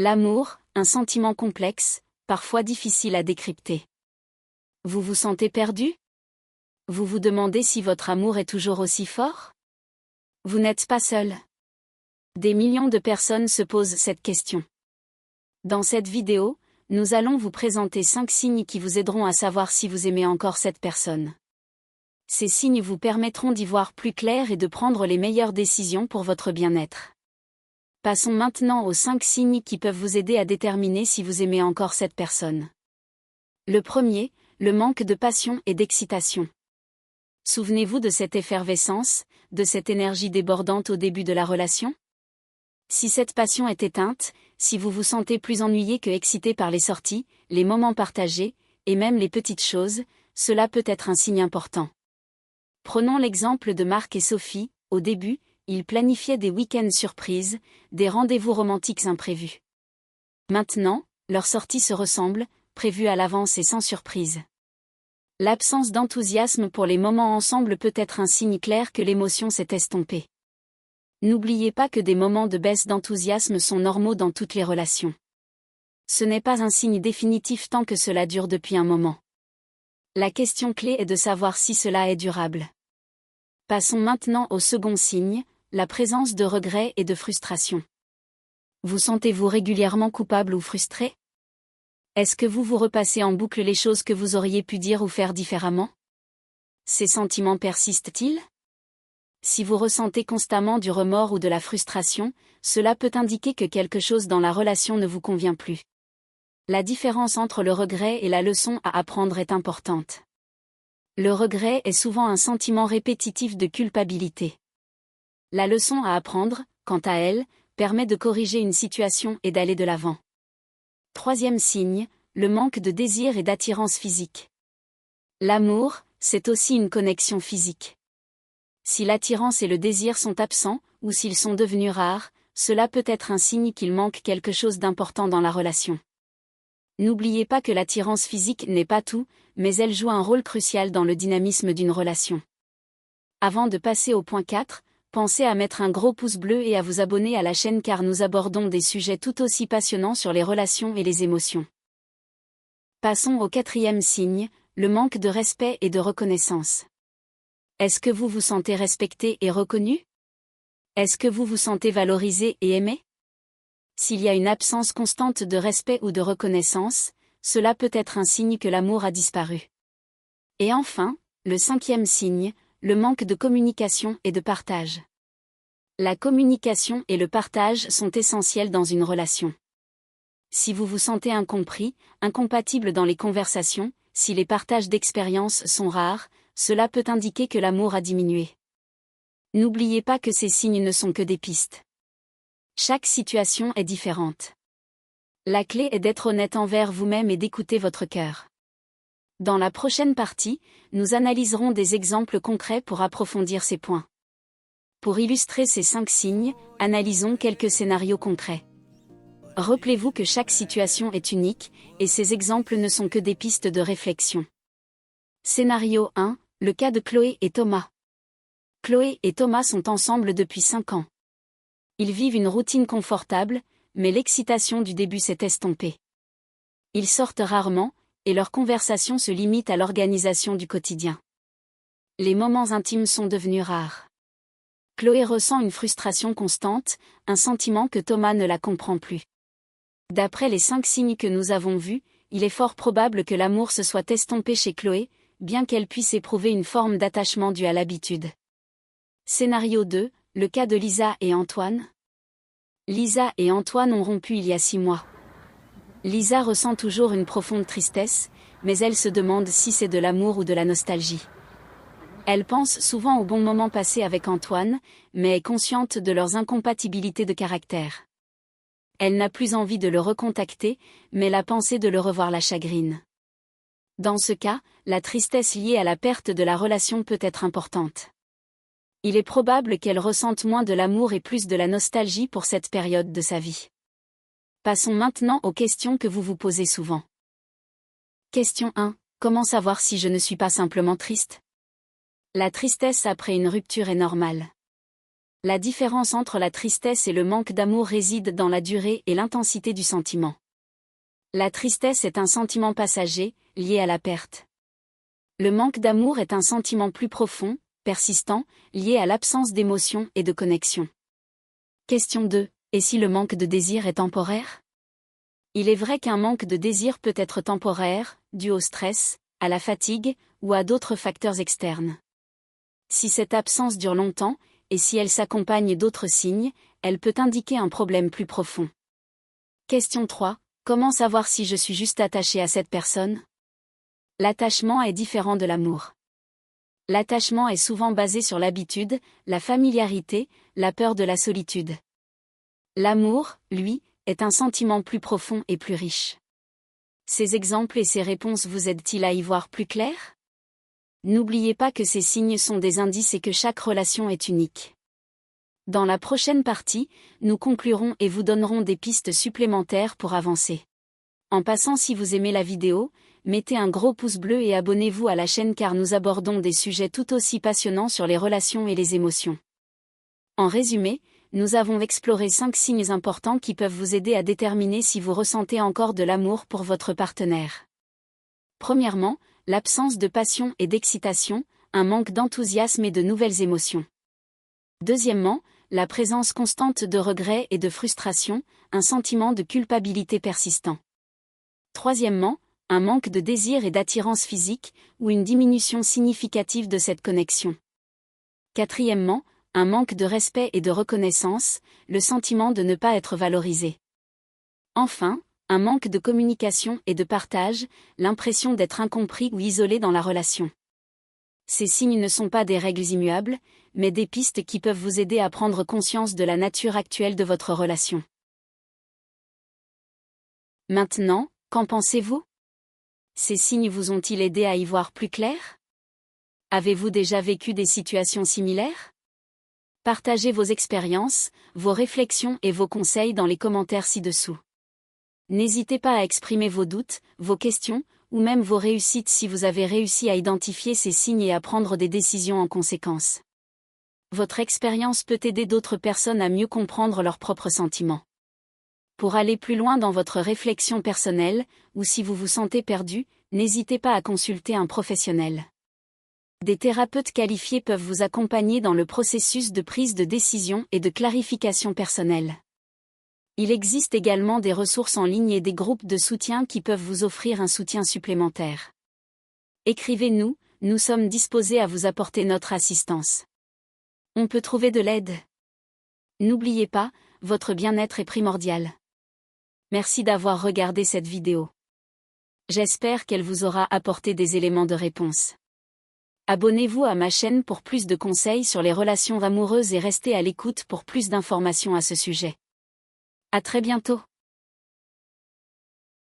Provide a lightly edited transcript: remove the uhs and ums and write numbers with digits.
L'amour, un sentiment complexe, parfois difficile à décrypter. Vous vous sentez perdu? Vous vous demandez si votre amour est toujours aussi fort? Vous n'êtes pas seul. Des millions de personnes se posent cette question. Dans cette vidéo, nous allons vous présenter 5 signes qui vous aideront à savoir si vous aimez encore cette personne. Ces signes vous permettront d'y voir plus clair et de prendre les meilleures décisions pour votre bien-être. Passons maintenant aux 5 signes qui peuvent vous aider à déterminer si vous aimez encore cette personne. Le premier, le manque de passion et d'excitation. Souvenez-vous de cette effervescence, de cette énergie débordante au début de la relation? Si cette passion est éteinte, si vous vous sentez plus ennuyé que excité par les sorties, les moments partagés, et même les petites choses, cela peut être un signe important. Prenons l'exemple de Marc et Sophie. Au début, ils planifiaient des week-ends surprises, des rendez-vous romantiques imprévus. Maintenant, leurs sorties se ressemblent, prévues à l'avance et sans surprise. L'absence d'enthousiasme pour les moments ensemble peut être un signe clair que l'émotion s'est estompée. N'oubliez pas que des moments de baisse d'enthousiasme sont normaux dans toutes les relations. Ce n'est pas un signe définitif tant que cela dure depuis un moment. La question clé est de savoir si cela est durable. Passons maintenant au second signe, la présence de regrets et de frustration. Vous sentez-vous régulièrement coupable ou frustré? Est-ce que vous vous repassez en boucle les choses que vous auriez pu dire ou faire différemment? Ces sentiments persistent-ils? Si vous ressentez constamment du remords ou de la frustration, cela peut indiquer que quelque chose dans la relation ne vous convient plus. La différence entre le regret et la leçon à apprendre est importante. Le regret est souvent un sentiment répétitif de culpabilité. La leçon à apprendre, quant à elle, permet de corriger une situation et d'aller de l'avant. Troisième signe, le manque de désir et d'attirance physique. L'amour, c'est aussi une connexion physique. Si l'attirance et le désir sont absents, ou s'ils sont devenus rares, cela peut être un signe qu'il manque quelque chose d'important dans la relation. N'oubliez pas que l'attirance physique n'est pas tout, mais elle joue un rôle crucial dans le dynamisme d'une relation. Avant de passer au point 4, pensez à mettre un gros pouce bleu et à vous abonner à la chaîne car nous abordons des sujets tout aussi passionnants sur les relations et les émotions. Passons au quatrième signe, le manque de respect et de reconnaissance. Est-ce que vous vous sentez respecté et reconnu? Est-ce que vous vous sentez valorisé et aimé? S'il y a une absence constante de respect ou de reconnaissance, cela peut être un signe que l'amour a disparu. Et enfin, le cinquième signe, le manque de communication et de partage. La communication et le partage sont essentiels dans une relation. Si vous vous sentez incompris, incompatible dans les conversations, si les partages d'expériences sont rares, cela peut indiquer que l'amour a diminué. N'oubliez pas que ces signes ne sont que des pistes. Chaque situation est différente. La clé est d'être honnête envers vous-même et d'écouter votre cœur. Dans la prochaine partie, nous analyserons des exemples concrets pour approfondir ces points. Pour illustrer ces 5 signes, analysons quelques scénarios concrets. Rappelez-vous que chaque situation est unique, et ces exemples ne sont que des pistes de réflexion. Scénario 1, le cas de Chloé et Thomas. Chloé et Thomas sont ensemble depuis 5 ans. Ils vivent une routine confortable, mais l'excitation du début s'est estompée. Ils sortent rarement, et leur conversation se limite à l'organisation du quotidien. Les moments intimes sont devenus rares. Chloé ressent une frustration constante, un sentiment que Thomas ne la comprend plus. D'après les 5 signes que nous avons vus, il est fort probable que l'amour se soit estompé chez Chloé, bien qu'elle puisse éprouver une forme d'attachement due à l'habitude. Scénario 2, le cas de Lisa et Antoine. Lisa et Antoine ont rompu il y a 6 mois. Lisa ressent toujours une profonde tristesse, mais elle se demande si c'est de l'amour ou de la nostalgie. Elle pense souvent aux bons moments passés avec Antoine, mais est consciente de leurs incompatibilités de caractère. Elle n'a plus envie de le recontacter, mais la pensée de le revoir la chagrine. Dans ce cas, la tristesse liée à la perte de la relation peut être importante. Il est probable qu'elle ressente moins de l'amour et plus de la nostalgie pour cette période de sa vie. Passons maintenant aux questions que vous vous posez souvent. Question 1. Comment savoir si je ne suis pas simplement triste? La tristesse après une rupture est normale. La différence entre la tristesse et le manque d'amour réside dans la durée et l'intensité du sentiment. La tristesse est un sentiment passager, lié à la perte. Le manque d'amour est un sentiment plus profond, persistant, lié à l'absence d'émotion et de connexion. Question 2. Et si le manque de désir est temporaire? Il est vrai qu'un manque de désir peut être temporaire, dû au stress, à la fatigue, ou à d'autres facteurs externes. Si cette absence dure longtemps, et si elle s'accompagne d'autres signes, elle peut indiquer un problème plus profond. Question 3. Comment savoir si je suis juste attaché à cette personne? L'attachement est différent de l'amour. L'attachement est souvent basé sur l'habitude, la familiarité, la peur de la solitude. L'amour, lui, est un sentiment plus profond et plus riche. Ces exemples et ces réponses vous aident-ils à y voir plus clair? N'oubliez pas que ces signes sont des indices et que chaque relation est unique. Dans la prochaine partie, nous conclurons et vous donnerons des pistes supplémentaires pour avancer. En passant, si vous aimez la vidéo, mettez un gros pouce bleu et abonnez-vous à la chaîne car nous abordons des sujets tout aussi passionnants sur les relations et les émotions. En résumé, nous avons exploré 5 signes importants qui peuvent vous aider à déterminer si vous ressentez encore de l'amour pour votre partenaire. Premièrement, l'absence de passion et d'excitation, un manque d'enthousiasme et de nouvelles émotions. Deuxièmement, la présence constante de regrets et de frustration, un sentiment de culpabilité persistant. Troisièmement, un manque de désir et d'attirance physique, ou une diminution significative de cette connexion. Quatrièmement, un manque de respect et de reconnaissance, le sentiment de ne pas être valorisé. Enfin, un manque de communication et de partage, l'impression d'être incompris ou isolé dans la relation. Ces signes ne sont pas des règles immuables, mais des pistes qui peuvent vous aider à prendre conscience de la nature actuelle de votre relation. Maintenant, qu'en pensez-vous? Ces signes vous ont-ils aidé à y voir plus clair? Avez-vous déjà vécu des situations similaires? Partagez vos expériences, vos réflexions et vos conseils dans les commentaires ci-dessous. N'hésitez pas à exprimer vos doutes, vos questions, ou même vos réussites si vous avez réussi à identifier ces signes et à prendre des décisions en conséquence. Votre expérience peut aider d'autres personnes à mieux comprendre leurs propres sentiments. Pour aller plus loin dans votre réflexion personnelle, ou si vous vous sentez perdu, n'hésitez pas à consulter un professionnel. Des thérapeutes qualifiés peuvent vous accompagner dans le processus de prise de décision et de clarification personnelle. Il existe également des ressources en ligne et des groupes de soutien qui peuvent vous offrir un soutien supplémentaire. Écrivez-nous, nous sommes disposés à vous apporter notre assistance. On peut trouver de l'aide. N'oubliez pas, votre bien-être est primordial. Merci d'avoir regardé cette vidéo. J'espère qu'elle vous aura apporté des éléments de réponse. Abonnez-vous à ma chaîne pour plus de conseils sur les relations amoureuses et restez à l'écoute pour plus d'informations à ce sujet. À très bientôt.